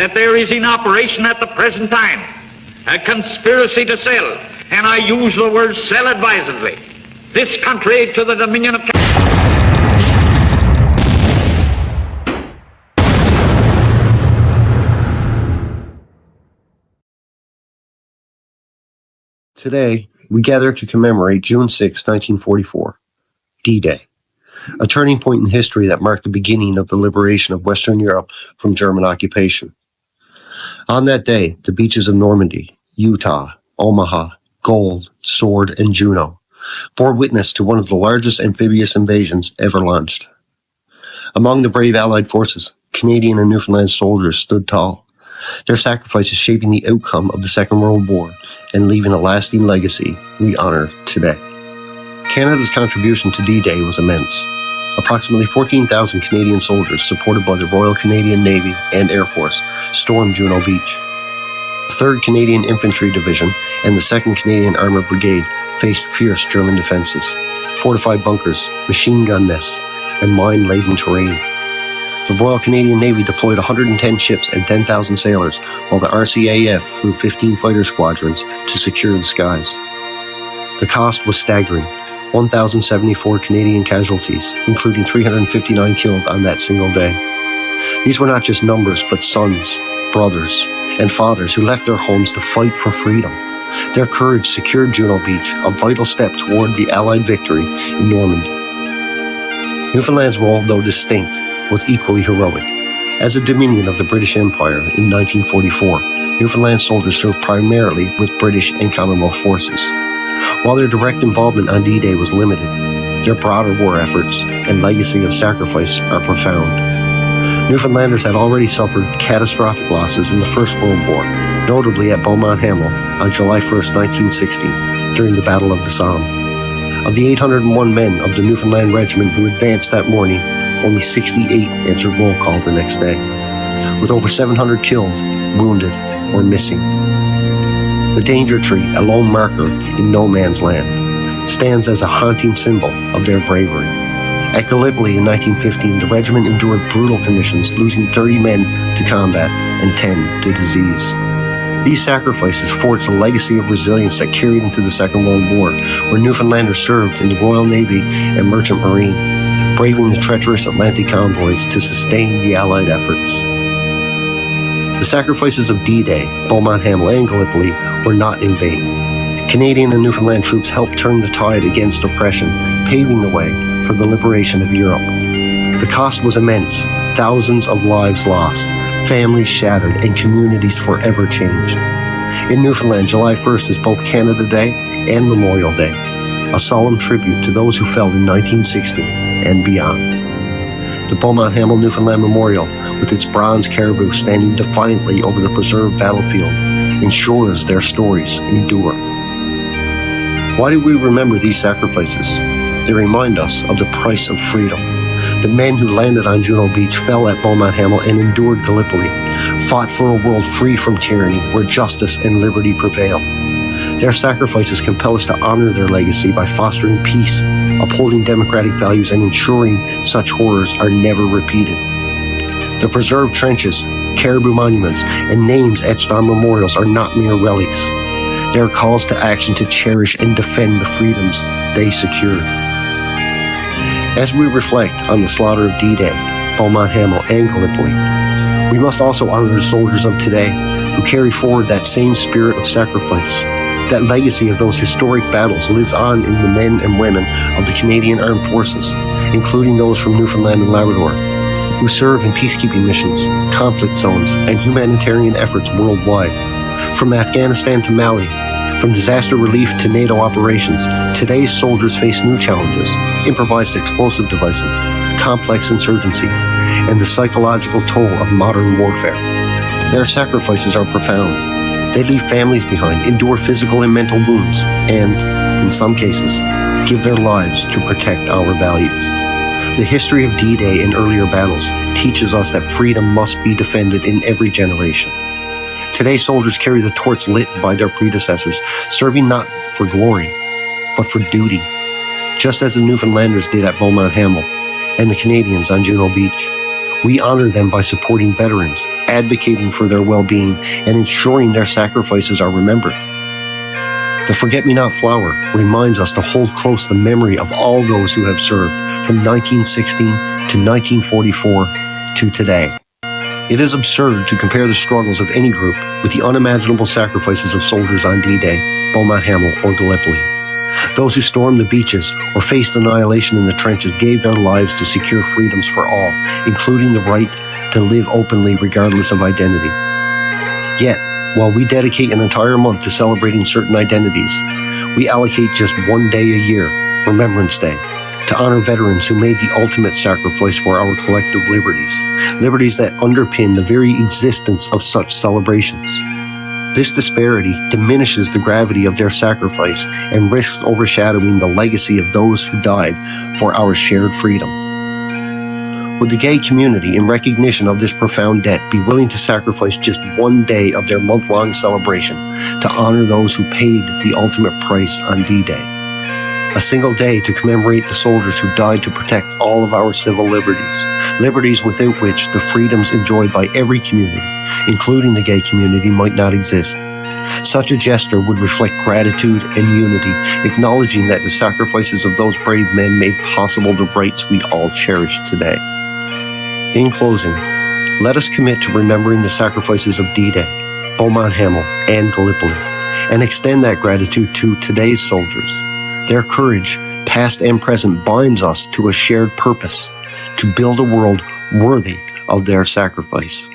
that there is in operation at the present time a conspiracy to sell, and I use the word sell advisedly, this country to the dominion of... Today, we gather to commemorate June 6, 1944, D-Day, a turning point in history that marked the beginning of the liberation of Western Europe from German occupation. On that day, the beaches of Normandy, Utah, Omaha, Gold, Sword, and Juno bore witness to one of the largest amphibious invasions ever launched. Among the brave Allied forces, Canadian and Newfoundland soldiers stood tall, their sacrifices shaping the outcome of the Second World War and leaving a lasting legacy we honor today. Canada's contribution to D-Day was immense. Approximately 14,000 Canadian soldiers, supported by the Royal Canadian Navy and Air Force, stormed Juno Beach. The 3rd Canadian Infantry Division and the 2nd Canadian Armoured Brigade faced fierce German defences, fortified bunkers, machine gun nests, and mine-laden terrain. The Royal Canadian Navy deployed 110 ships and 10,000 sailors, while the RCAF flew 15 fighter squadrons to secure the skies. The cost was staggering: 1,074 Canadian casualties, including 359 killed on that single day. These were not just numbers, but sons, brothers, and fathers who left their homes to fight for freedom. Their courage secured Juno Beach, a vital step toward the Allied victory in Normandy. Newfoundland's role, though distinct, was equally heroic. As a dominion of the British Empire in 1944, Newfoundland soldiers served primarily with British and Commonwealth forces. While their direct involvement on D-Day was limited, their broader war efforts and legacy of sacrifice are profound. Newfoundlanders had already suffered catastrophic losses in the First World War, notably at Beaumont Hamel on July 1, 1960, during the Battle of the Somme. Of the 801 men of the Newfoundland Regiment who advanced that morning, only 68 answered roll call the next day, with over 700 killed, wounded, or missing. The danger tree, a lone marker in no man's land, stands as a haunting symbol of their bravery. At Gallipoli in 1915, the regiment endured brutal conditions, losing 30 men to combat and 10 to disease. These sacrifices forged a legacy of resilience that carried into the Second World War, where Newfoundlanders served in the Royal Navy and Merchant Marine, braving the treacherous Atlantic convoys to sustain the Allied efforts. The sacrifices of D-Day, Beaumont Hamel, and Gallipoli were not in vain. Canadian and Newfoundland troops helped turn the tide against oppression, paving the way for the liberation of Europe. The cost was immense: thousands of lives lost, families shattered, and communities forever changed. In Newfoundland, July 1st is both Canada Day and Memorial Day, a solemn tribute to those who fell in 1960 and beyond. The Beaumont Hamel Newfoundland Memorial, with its bronze caribou standing defiantly over the preserved battlefield, ensures their stories endure. Why do we remember these sacrifices? They remind us of the price of freedom. The men who landed on Juno Beach, fell at Beaumont Hamel, and endured Gallipoli, fought for a world free from tyranny, where justice and liberty prevail. Their sacrifices compel us to honor their legacy by fostering peace, upholding democratic values, and ensuring such horrors are never repeated. The preserved trenches, caribou monuments, and names etched on memorials are not mere relics. They are calls to action to cherish and defend the freedoms they secured. As we reflect on the slaughter of D-Day, Beaumont Hamel, and Gallipoli, we must also honor the soldiers of today who carry forward that same spirit of sacrifice. That legacy of those historic battles lives on in the men and women of the Canadian Armed Forces, including those from Newfoundland and Labrador, who serve in peacekeeping missions, conflict zones, and humanitarian efforts worldwide. From Afghanistan to Mali, from disaster relief to NATO operations, today's soldiers face new challenges: improvised explosive devices, complex insurgencies, and the psychological toll of modern warfare. Their sacrifices are profound. They leave families behind, endure physical and mental wounds, and, in some cases, give their lives to protect our values. The history of D-Day and earlier battles teaches us that freedom must be defended in every generation. Today, soldiers carry the torch lit by their predecessors, serving not for glory, but for duty, just as the Newfoundlanders did at Beaumont Hamel and the Canadians on Juno Beach. We honor them by supporting veterans, advocating for their well-being, and ensuring their sacrifices are remembered. The Forget-Me-Not flower reminds us to hold close the memory of all those who have served from 1916 to 1944 to today. It is absurd to compare the struggles of any group with the unimaginable sacrifices of soldiers on D-Day, Beaumont Hamel, or Gallipoli. Those who stormed the beaches or faced annihilation in the trenches gave their lives to secure freedoms for all, including the right to live openly regardless of identity. Yet, while we dedicate an entire month to celebrating certain identities, we allocate just one day a year, Remembrance Day, to honor veterans who made the ultimate sacrifice for our collective liberties, liberties that underpin the very existence of such celebrations. This disparity diminishes the gravity of their sacrifice and risks overshadowing the legacy of those who died for our shared freedom. Would the gay community, in recognition of this profound debt, be willing to sacrifice just one day of their month-long celebration to honor those who paid the ultimate price on D-Day? A single day to commemorate the soldiers who died to protect all of our civil liberties, liberties without which the freedoms enjoyed by every community, including the gay community, might not exist. Such a gesture would reflect gratitude and unity, acknowledging that the sacrifices of those brave men made possible the rights we all cherish today. In closing, let us commit to remembering the sacrifices of D-Day, Beaumont Hamel, and Gallipoli, and extend that gratitude to today's soldiers. Their courage, past and present, binds us to a shared purpose, to build a world worthy of their sacrifice.